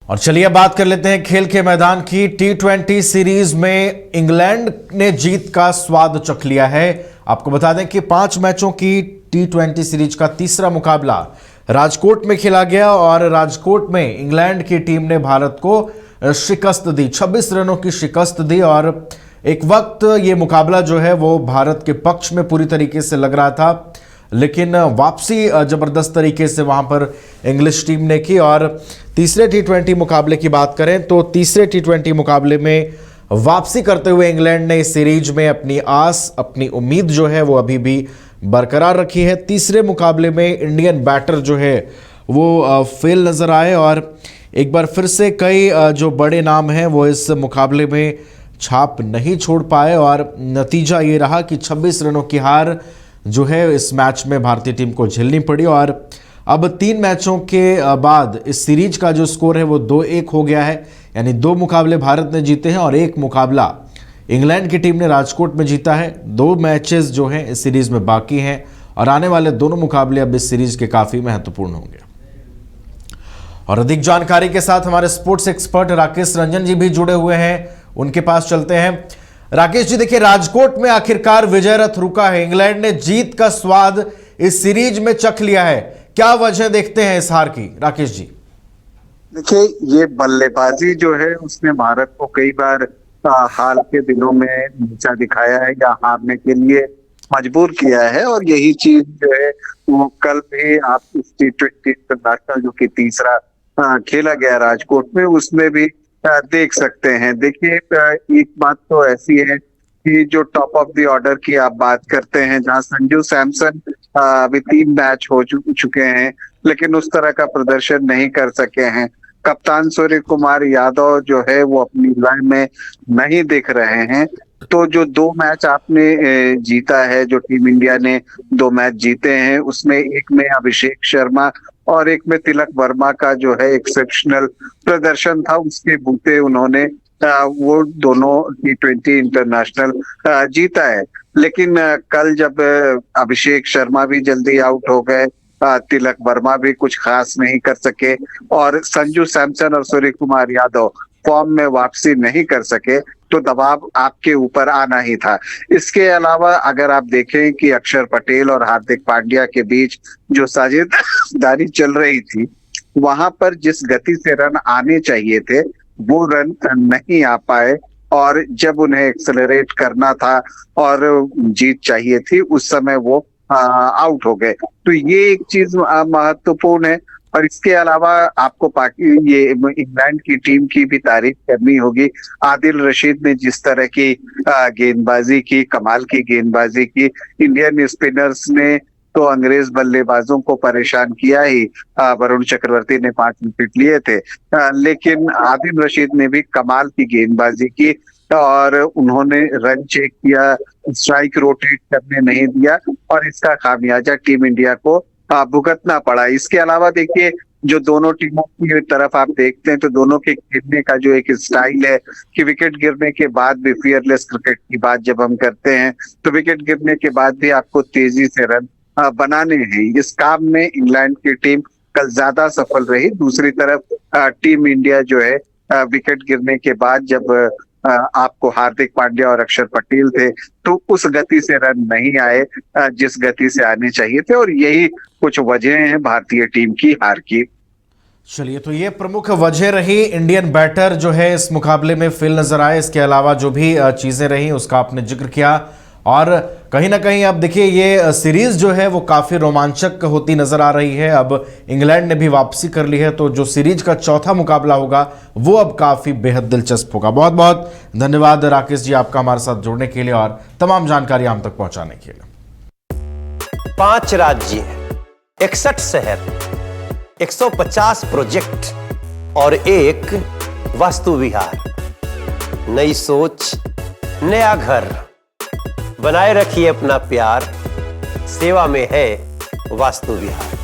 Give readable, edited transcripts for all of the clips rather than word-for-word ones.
और चलिए अब बात कर लेते हैं खेल के मैदान की। T20 सीरीज में इंग्लैंड ने जीत का स्वाद चख लिया है। आपको बता दें कि 5 मैचों की T20 सीरीज का तीसरा मुकाबला राजकोट में खेला गया और राजकोट में इंग्लैंड की टीम ने भारत को शिकस्त दी, 26 रनों की शिकस्त दी। और एक वक्त ये मुकाबला जो है वो भारत के पक्ष में पूरी तरीके से लग रहा था, लेकिन वापसी जबरदस्त तरीके से वहां पर इंग्लिश टीम ने की। और तीसरे T20 मुकाबले की बात करें तो तीसरे T20 मुकाबले में वापसी करते हुए इंग्लैंड ने इस सीरीज में अपनी आस, अपनी उम्मीद जो है वो अभी भी बरकरार रखी है। तीसरे मुकाबले में इंडियन बैटर जो है वो फेल नजर आए और एक बार फिर से कई जो बड़े नाम हैं वो इस मुकाबले में छाप नहीं छोड़ पाए और नतीजा ये रहा कि 26 रनों की हार जो है इस मैच में भारतीय टीम को झेलनी पड़ी। और अब 3 मैचों के बाद इस सीरीज का जो स्कोर है वो 2-1 हो गया है, यानी 2 मुकाबले भारत ने जीते हैं और 1 मुकाबला इंग्लैंड की टीम ने राजकोट में जीता है। 2 मैचेस जो हैं इस सीरीज में बाकी हैं और आने वाले दोनों मुकाबले अब इस सीरीज के काफी महत्वपूर्ण होंगे। और अधिक जानकारी के साथ हमारे स्पोर्ट्स एक्सपर्ट राकेश रंजन जी भी जुड़े हुए हैं, उनके पास चलते हैं। राकेश जी, देखिए राजकोट में आखिरकार विजय रथ रुका है, इंग्लैंड ने जीत का स्वाद इस सीरीज में चख लिया है, क्या वजह देखते हैं इस हार की? राकेश जी देखिए, ये बल्लेबाजी जो है उसने भारत को कई बार हाल के दिनों में नीचा दिखाया है या हारने के लिए मजबूर किया है। और यही चीज जो है वो कल भी आप इस T20 इंटरनेशनल जो कि तीसरा खेला गया राजकोट में उसमें भी देख सकते हैं। देखिए, एक बात तो ऐसी है कि जो टॉप ऑफ द ऑर्डर की आप बात करते हैं, जहां संजू सैमसन अभी 3 मैच हो चुके हैं लेकिन उस तरह का प्रदर्शन नहीं कर सके हैं। कप्तान सूर्य कुमार यादव जो है वो अपनी लाइन में नहीं दिख रहे हैं। तो जो 2 मैच आपने जीता है, जो टीम इंडिया ने 2 मैच जीते हैं, उसमें एक में अभिषेक शर्मा और एक में तिलक वर्मा का जो है एक्सेप्शनल प्रदर्शन था, उसके बूते उन्होंने वो दोनों T20 इंटरनेशनल जीता है। लेकिन कल जब अभिषेक शर्मा भी जल्दी आउट हो गए, तिलक वर्मा भी कुछ खास नहीं कर सके और संजू सैमसन और सूर्य कुमार यादव फॉर्म में वापसी नहीं कर सके, तो दबाव आपके ऊपर आना ही था। इसके अलावा अगर आप देखें कि अक्षर पटेल और हार्दिक पांड्या के बीच जो साझेदारी चल रही थी, वहां पर जिस गति से रन आने चाहिए थे वो रन नहीं आ पाए और जब उन्हें एक्सेलरेट करना था और जीत चाहिए थी उस समय वो आउट हो गए। तो ये एक चीज महत्वपूर्ण है। और इसके अलावा आपको ये इंग्लैंड की टीम की भी तारीफ करनी होगी। आदिल रशीद ने जिस तरह की गेंदबाजी की, कमाल की गेंदबाजी की। इंडियन स्पिनर्स ने तो अंग्रेज बल्लेबाजों को परेशान किया ही, वरुण चक्रवर्ती ने 5 विकेट लिए थे, लेकिन आदिल रशीद ने भी कमाल की गेंदबाजी की और उन्होंने रन चेक किया, स्ट्राइक रोटेट करने नहीं दिया और इसका खामियाजा टीम इंडिया को भुगतना पड़ा। इसके अलावा देखिए, जो दोनों टीमों की तरफ आप देखते हैं तो दोनों के खेलने का जो एक स्टाइल है कि विकेट गिरने के बाद भी, फियरलेस क्रिकेट की बात जब हम करते हैं तो विकेट गिरने के बाद भी आपको तेजी से रन बनाने हैं। इस काम में इंग्लैंड की टीम कल ज्यादा सफल रही। दूसरी तरफ टीम इंडिया जो है विकेट गिरने के बाद जब आपको हार्दिक पांड्या और अक्षर पटेल थे तो उस गति से रन नहीं आए जिस गति से आने चाहिए थे और यही कुछ वजह हैं भारतीय टीम की हार की। चलिए, तो ये प्रमुख वजह रही, इंडियन बैटर जो है इस मुकाबले में फेल नजर आए। इसके अलावा जो भी चीजें रही उसका आपने जिक्र किया और कहीं ना कहीं अब देखिए ये सीरीज जो है वो काफी रोमांचक होती नजर आ रही है। अब इंग्लैंड ने भी वापसी कर ली है तो जो सीरीज का चौथा मुकाबला होगा वो अब काफी बेहद दिलचस्प होगा। बहुत बहुत धन्यवाद राकेश जी आपका हमारे साथ जुड़ने के लिए और तमाम जानकारी हम तक पहुंचाने के लिए। 5 राज्य, 61 शहर, 150 प्रोजेक्ट और एक वास्तु विहार। नई सोच, नया घर, बनाए रखिए अपना प्यार, सेवा में है वास्तु विहार।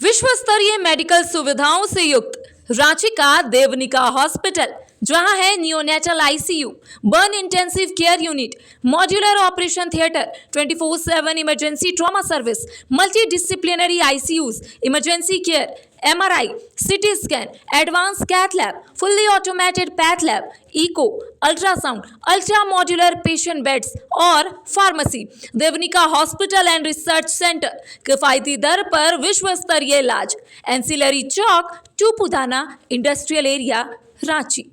विश्व स्तरीय मेडिकल सुविधाओं से युक्त रांची का देवनिका हॉस्पिटल जहां है neonatal ICU, burn intensive care unit, modular operation theatre, 24/7 emergency trauma service, multi disciplinary ICUs, emergency care, MRI, CT scan, advanced cath lab, fully automated path lab, eco, ultrasound, ultra modular patient beds और pharmacy. Devnika hospital and research centre, किफायती दर पर विश्व स्तरीय इलाज। Ancillary चौक, Tupudana industrial area, Ranchi.